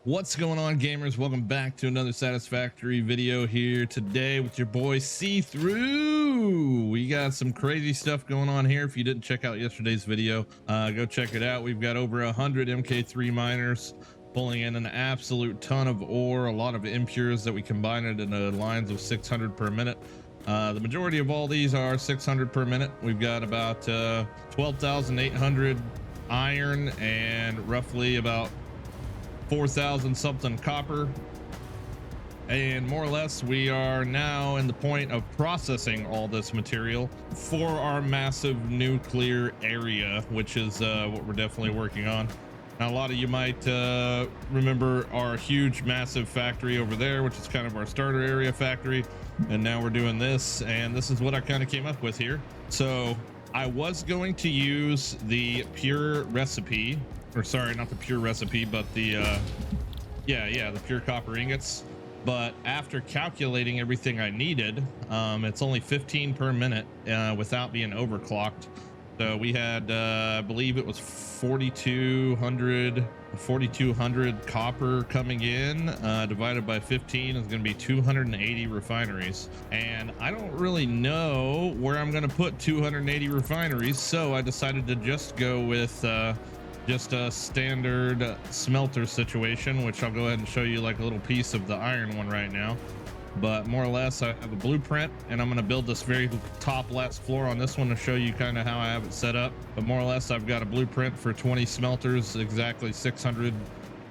What's going on, gamers? Welcome back to another Satisfactory video here today with your boy See Through. We got some crazy stuff going on here. If you didn't check out yesterday's video, go check it out. We've got over 100 MK3 miners pulling in an absolute ton of ore, a lot of impures that we combine it into lines of 600 per minute. The majority of all these are 600 per minute. We've got about 12,800 iron and roughly about 4,000 something copper, and more or less we are now in the point of processing all this material for our massive nuclear area, which is what we're definitely working on. Now, a lot of you might remember our huge massive factory over there, which is kind of our starter area factory, and now we're doing this, and this is what I kind of came up with here. So I was going to use the pure recipe, or sorry, not the pure recipe, but the the pure copper ingots. But after calculating everything I needed, it's only 15 per minute without being overclocked. So we had I believe it was 4,200 copper coming in, divided by 15 is going to be 280 refineries, and I don't really know where I'm going to put 280 refineries, so I decided to just go with just a standard smelter situation, which I'll go ahead and show you like a little piece of the iron one right now. But more or less I have a blueprint, and I'm going to build this very top last floor on this one to show you kind of how I have it set up. But more or less I've got a blueprint for 20 smelters, exactly 600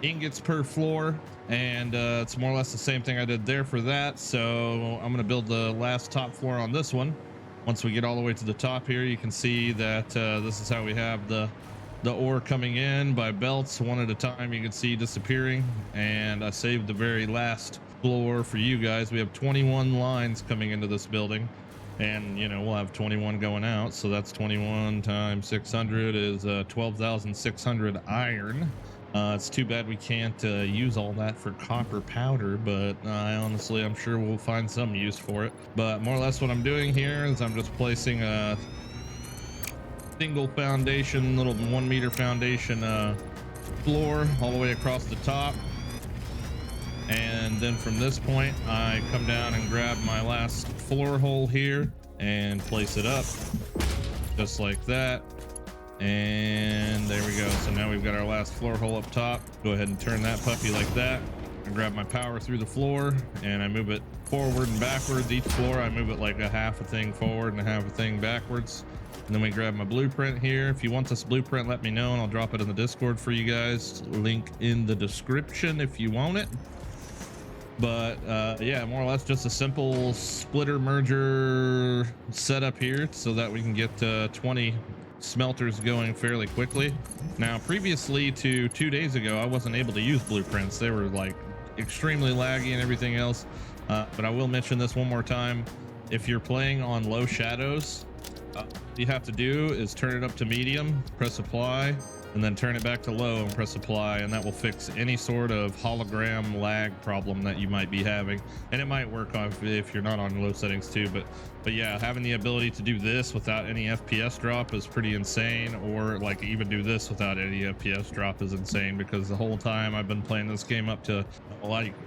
ingots per floor, and it's more or less the same thing I did there for that. So I'm going to build the last top floor on this one. Once we get all the way to the top here, you can see that this is how we have the ore coming in by belts one at a time. You can see disappearing, and I saved the very last floor for you guys. We have 21 lines coming into this building, and you know, we'll have 21 going out, so that's 21 times 600 is 12,600 iron. It's too bad we can't use all that for copper powder, but I'm sure we'll find some use for it. But more or less what I'm doing here is I'm just placing a single foundation, little 1 meter foundation floor all the way across the top, and then from this point I come down and grab my last floor hole here and place it up just like that, and there we go. So now we've got our last floor hole up top. Go ahead and turn that puppy like that. I grab my power through the floor and I move it forward and backwards. Each floor I move it like a half a thing forward and a half a thing backwards. And then we grab my blueprint here. If you want this blueprint, let me know and I'll drop it in the Discord for you guys. Link in the description if you want it. But yeah, more or less just a simple splitter merger setup here so that we can get 20 smelters going fairly quickly. Now, previously to 2 days ago, I wasn't able to use blueprints. They were like extremely laggy and everything else. But I will mention this one more time. If you're playing on low shadows, all you have to do is turn it up to medium, press apply, and then turn it back to low and press apply, and that will fix any sort of hologram lag problem that you might be having. And it might work if you're not on low settings too, but yeah, having the ability to do this without any FPS drop is pretty insane, or like even do this without any FPS drop is insane, because the whole time I've been playing this game up to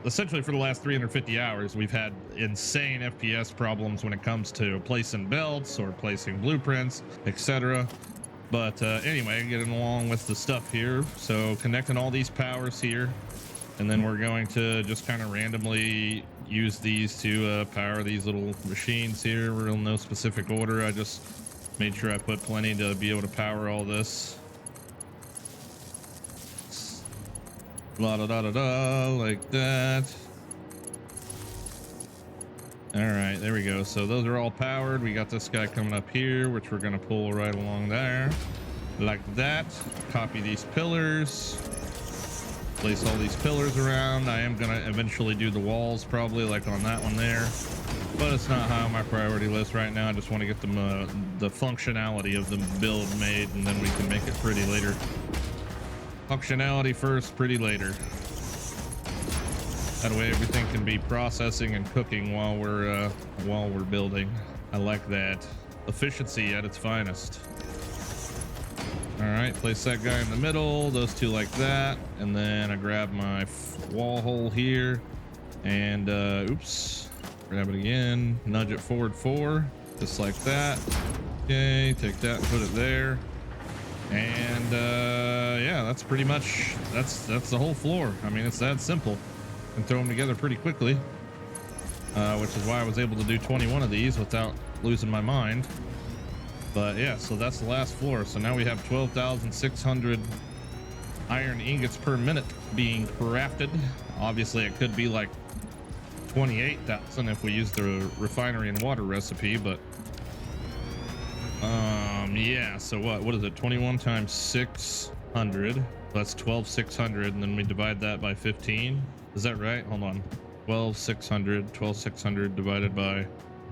essentially for the last 350 hours, we've had insane FPS problems when it comes to placing belts or placing blueprints, etc. But anyway, getting along with the stuff here, so connecting all these powers here, and then we're going to just kind of randomly use these to power these little machines here. We're in no specific order. I just made sure I put plenty to be able to power all this. La da da da da, like that. All right, there we go. So those are all powered. We got this guy coming up here, which we're gonna pull right along there like that. Copy these pillars, place all these pillars around. I am gonna eventually do the walls, probably like on that one there, but it's not high on my priority list right now. I just want to get them the functionality of the build made, and then we can make it pretty later. Functionality first, pretty later. That way everything can be processing and cooking while we're building. I like that. Efficiency at its finest. All right, place that guy in the middle, those two like that, and then I grab my wall hole here, and oops, grab it again, nudge it forward 4, just like that. Okay, take that and put it there, and yeah, that's pretty much that's the whole floor. I mean, it's that simple, and throw them together pretty quickly, which is why I was able to do 21 of these without losing my mind. But yeah, so that's the last floor. So now we have 12,600 iron ingots per minute being crafted. Obviously it could be like 28,000 if we use the refinery and water recipe, but yeah, so what is it, 21 times 600, that's 12,600, and then we divide that by 15. Is that right? Hold on. 12,600 divided by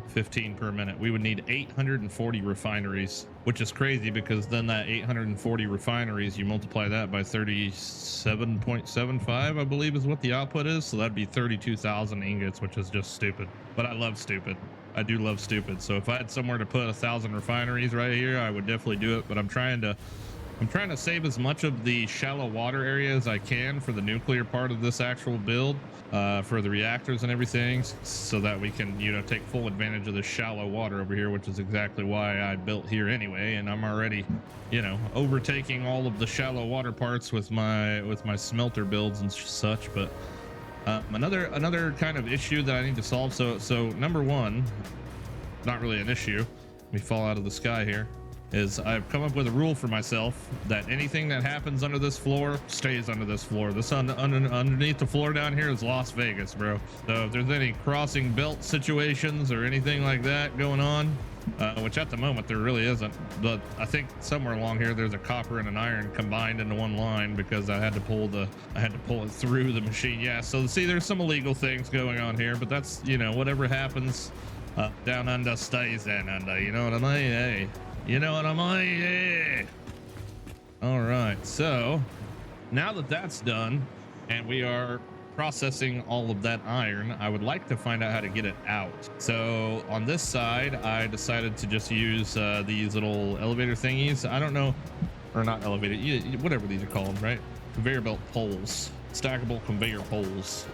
15 per minute. We would need 840 refineries, which is crazy because then that 840 refineries, you multiply that by 37.75, I believe is what the output is. So that'd be 32,000 ingots, which is just stupid. But I love stupid. I do love stupid. So if I had somewhere to put 1,000 refineries right here, I would definitely do it. But I'm trying to save as much of the shallow water area as I can for the nuclear part of this actual build, for the reactors and everything, so that we can, you know, take full advantage of the shallow water over here, which is exactly why I built here anyway. And I'm already, you know, overtaking all of the shallow water parts with my smelter builds and such. But another kind of issue that I need to solve. So number one, not really an issue. Let me fall out of the sky here. Is I've come up with a rule for myself that anything that happens under this floor stays under this floor. This underneath the floor down here is Las Vegas, bro. So if there's any crossing belt situations or anything like that going on, which at the moment there really isn't, but I think somewhere along here there's a copper and an iron combined into one line because I had to pull it through the machine. Yeah, so see, there's some illegal things going on here, but that's, you know, whatever happens down under stays down under. You know what I mean? Hey. You know what I mean? Yeah. All right, so now that that's done and we are processing all of that iron, I would like to find out how to get it out. So on this side, I decided to just use these little elevator thingies. I don't know, or not elevator, whatever these are called, right? Conveyor belt poles, stackable conveyor poles.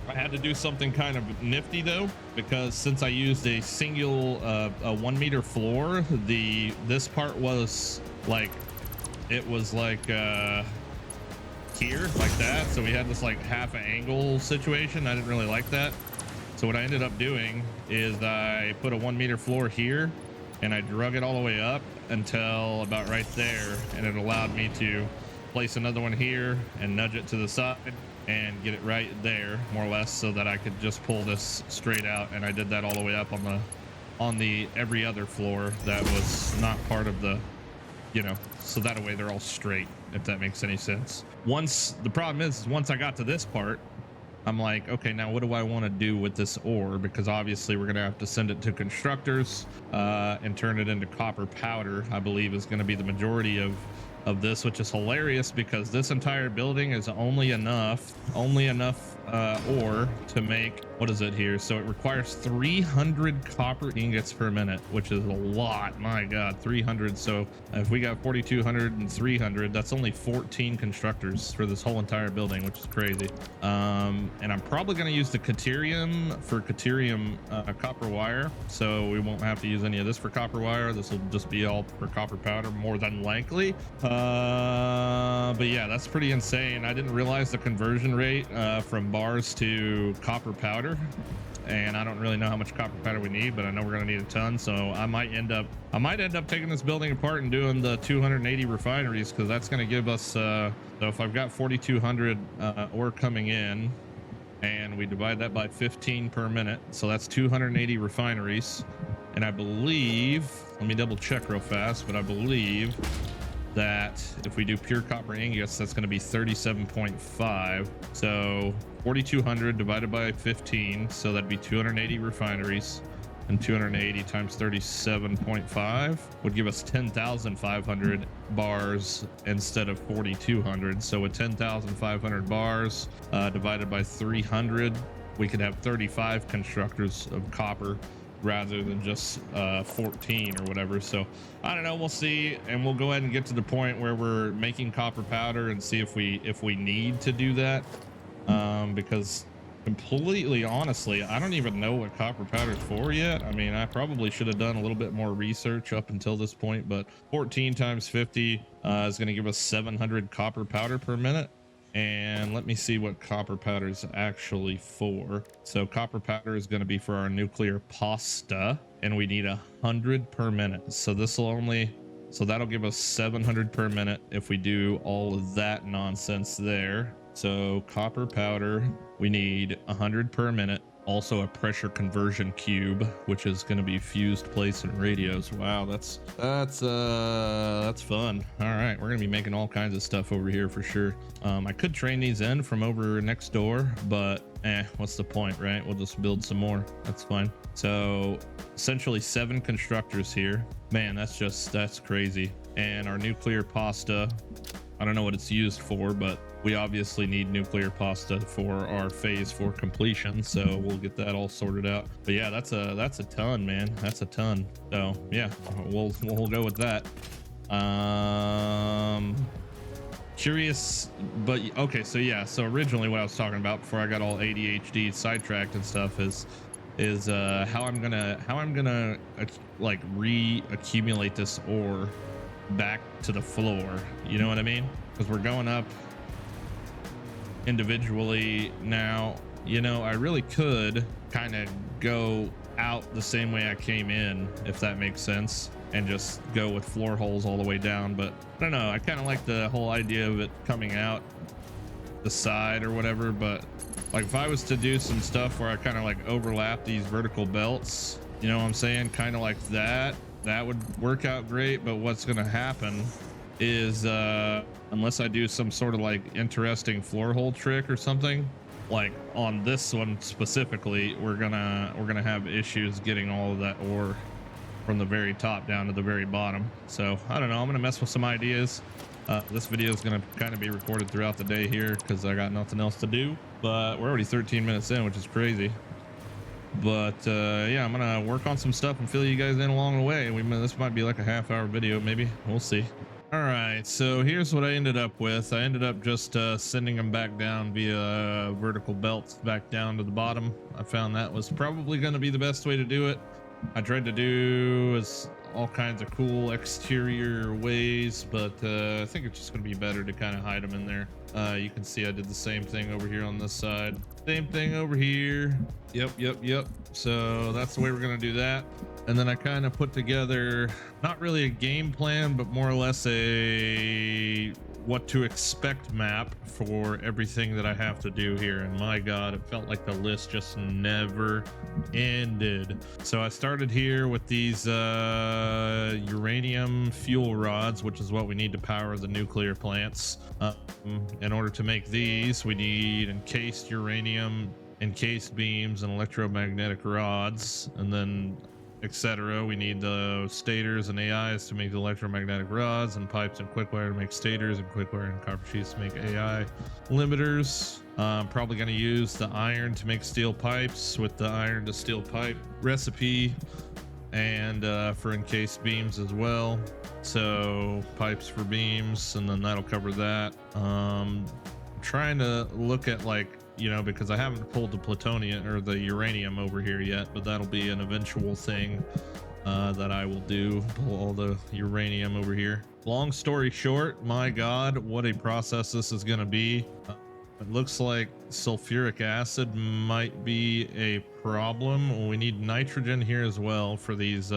I had to do something kind of nifty though, because since I used a single a 1 meter floor, this part was like, it was like here like that. So we had this like half an angle situation. I didn't really like that. So what I ended up doing is I put a 1 meter floor here and I drug it all the way up until about right there. And it allowed me to place another one here and nudge it to the side and get it right there, more or less, so that I could just pull this straight out. And I did that all the way up on the every other floor that was not part of the, you know, so that way they're all straight, if that makes any sense. The problem is once I got to this part, I'm like, okay, now what do I want to do with this ore? Because obviously we're gonna have to send it to constructors and turn it into copper powder, I believe is going to be the majority of this, which is hilarious because this entire building is only enough ore to make, what is it here? So it requires 300 copper ingots per minute, which is a lot. My god, 300. So if we got 4,200 and 300, that's only 14 constructors for this whole entire building, which is crazy. And I'm probably going to use the Caterium for Caterium copper wire, so we won't have to use any of this for copper wire. This will just be all for copper powder, more than likely. But yeah, that's pretty insane. I didn't realize the conversion rate from bars to copper powder, and I don't really know how much copper powder we need, but I know we're going to need a ton. So I might end up taking this building apart and doing the 280 refineries, because that's going to give us so if I've got 4,200 ore coming in and we divide that by 15 per minute, so that's 280 refineries. And I believe, let me double check real fast, but I believe that if we do pure copper ingots, that's going to be 37.5. So 4,200 divided by 15, so that'd be 280 refineries, and 280 times 37.5 would give us 10,500 bars instead of 4,200. So with 10,500 bars divided by 300, we could have 35 constructors of copper rather than just 14 or whatever. So I don't know, we'll see, and we'll go ahead and get to the point where we're making copper powder and see if we need to do that, because completely honestly, I don't even know what copper powder is for yet. I mean, I probably should have done a little bit more research up until this point, but 14 times 50 is going to give us 700 copper powder per minute. And let me see what copper powder is actually for. So copper powder is going to be for our nuclear pasta, and we need 100 per minute. So this will only, so that'll give us 700 per minute if we do all of that nonsense there. So copper powder, we need 100 per minute. Also a pressure conversion cube, which is going to be fused plates and radios. Wow, that's fun. All right, we're gonna be making all kinds of stuff over here for sure. I could train these in from over next door, but what's the point, right? We'll just build some more. That's fine. So essentially 7 constructors here. Man, that's crazy. And our nuclear pasta, I don't know what it's used for, but we obviously need nuclear pasta for our phase 4 completion, so we'll get that all sorted out. But yeah, that's a ton, man. That's a ton. So yeah, we'll go with that. Curious, but okay. So yeah, so originally what I was talking about before I got all ADHD sidetracked and stuff is how I'm gonna like re-accumulate this ore back to the floor. You know what I mean? Because we're going up individually now. You know, I really could kind of go out the same way I came in, if that makes sense, and just go with floor holes all the way down. But I don't know, I kind of like the whole idea of it coming out the side or whatever. But like if I was to do some stuff where I kind of like overlap these vertical belts, you know what I'm saying, kind of like that would work out great. But what's going to happen is unless I do some sort of like interesting floor hole trick or something, like on this one specifically, we're gonna have issues getting all of that ore from the very top down to the very bottom. So I don't know, I'm gonna mess with some ideas. This video is gonna kind of be recorded throughout the day here because I got nothing else to do, but we're already 13 minutes in, which is crazy. But yeah, I'm gonna work on some stuff and fill you guys in along the way. This might be like a half-hour video, maybe. We'll see. All right, so here's what I ended up with. I ended up just sending them back down via vertical belts back down to the bottom. I found that was probably going to be the best way to do it. I tried to do all kinds of cool exterior ways, but I think it's just going to be better to kind of hide them in there. You can see I did the same thing over here on this side. Same thing over here. Yep. So that's the way we're going to do that. And then I kind of put together not really a game plan, but more or less a what to expect map for everything that I have to do here. And my God, it felt like the list just never ended. So I started here with these uranium fuel rods, which is what we need to power the nuclear plants. In order to make these, we need encased uranium, encased beams, and electromagnetic rods, and then etc. We need the stators and AIs to make the electromagnetic rods, and pipes and quickwire to make stators, and quickwire and copper sheets to make AI limiters. I'm probably going to use the iron to make steel pipes with the iron to steel pipe recipe, and for encased beams as well. So pipes for beams, and then that'll cover that. Trying to look at, like, you know, because I haven't pulled the plutonium or the uranium over here yet, but that'll be an eventual thing that I will do, pull all the uranium over here. Long story short, my God, what a process this is going to be. It looks like sulfuric acid might be a problem. We need nitrogen here as well for these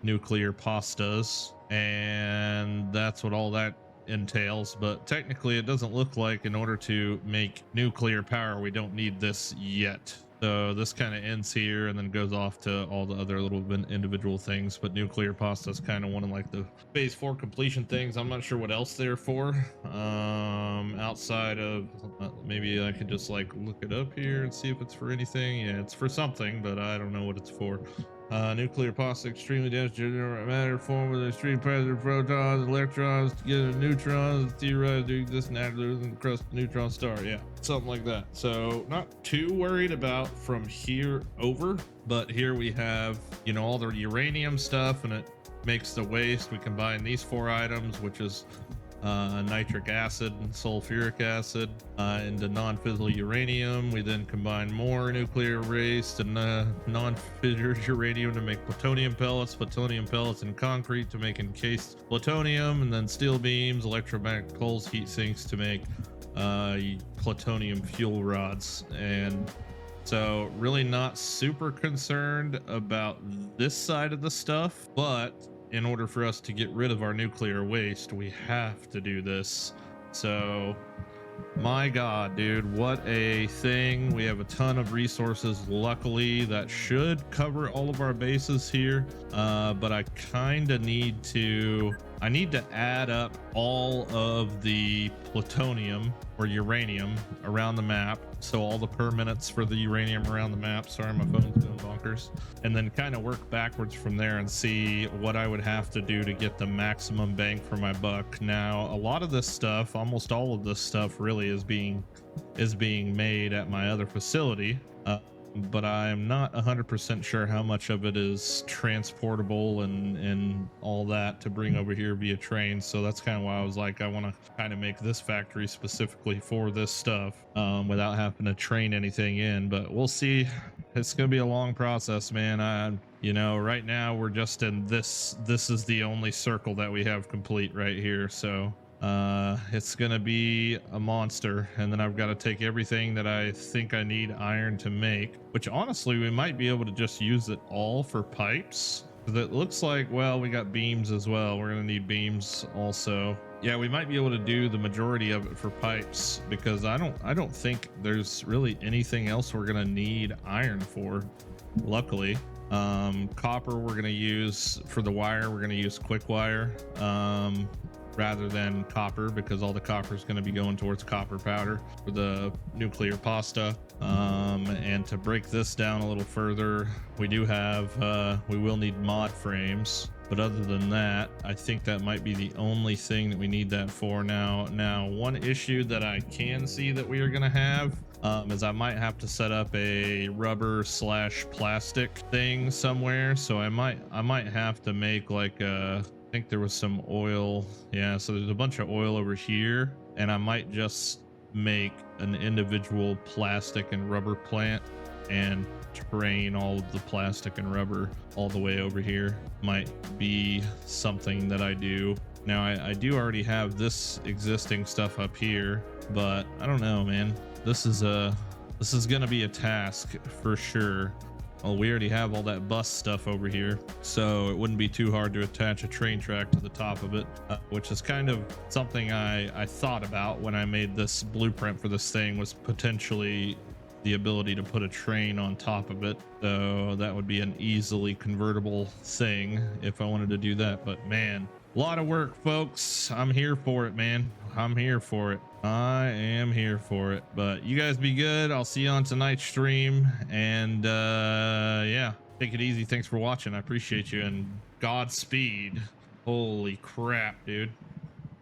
nuclear pastas, and that's what all that entails. But technically it doesn't look like in order to make nuclear power we don't need this yet. So this kind of ends here and then goes off to all the other little individual things. But nuclear pasta is kind of one of like the phase 4 completion things. I'm not sure what else they're for, outside of maybe I could just like look it up here and see if it's for anything. Yeah, it's for something, but I don't know what it's for. Nuclear pasta extremely dense matter form with extreme pressure protons, electrons, together neutrons, theorized to exist naturally within the crust of the neutron star. Yeah, something like that. So not too worried about from here over, but here we have, you know, all the uranium stuff, and it makes the waste. We combine these 4 items, which is nitric acid and sulfuric acid into non-fissile uranium. We then combine more nuclear waste and non-fissured uranium to make plutonium pellets and concrete to make encased plutonium, and then steel beams, electromagnetic poles, heat sinks to make plutonium fuel rods. And so really not super concerned about this side of the stuff, but in order for us to get rid of our nuclear waste, we have to do this. So my God, dude, what a thing. We have a ton of resources. Luckily, that should cover all of our bases here. But I kind of need to add up all of the plutonium or uranium around the map. So all the permanents for the uranium around the map. Sorry, my phone's going bonkers. And then kind of work backwards from there and see what I would have to do to get the maximum bang for my buck. Now, a lot of this stuff, almost all of this stuff really is being made at my other facility. But I'm not 100% sure how much of it is transportable and all that to bring over here via train. So that's kind of why I was like, I want to kind of make this factory specifically for this stuff without having to train anything in. But we'll see. It's going to be a long process, man. You know, right now we're just in this is the only circle that we have complete right here. So it's gonna be a monster, and then I've got to take everything that I think I need iron to make, which honestly we might be able to just use it all for pipes. That looks like, well, we got beams as well. We're gonna need beams also. Yeah, we might be able to do the majority of it for pipes, because I don't think there's really anything else we're gonna need iron for, luckily. Copper we're gonna use for the wire. We're gonna use quick wire rather than copper, because all the copper is going to be going towards copper powder for the nuclear pasta. And to break this down a little further, we will need mod frames, but other than that, I think that might be the only thing that we need that for now. One issue that I can see that we are going to have is I might have to set up a rubber / plastic thing somewhere. So I might have to make like I think there was some oil. Yeah, so there's a bunch of oil over here, and I might just make an individual plastic and rubber plant and train all of the plastic and rubber all the way over here. Might be something that I do. Now I do already have this existing stuff up here, but I don't know, man. This is gonna be a task for sure. Well, we already have all that bus stuff over here, so it wouldn't be too hard to attach a train track to the top of it, which is kind of something I thought about when I made this blueprint for this thing, was potentially the ability to put a train on top of it. So that would be an easily convertible thing if I wanted to do that. But man, a lot of work, folks. I'm here for it, man. I'm here for it. I am here for it. But you guys be good. I'll see you on tonight's stream. And yeah, take it easy. Thanks for watching. I appreciate you, and Godspeed. Holy crap, dude.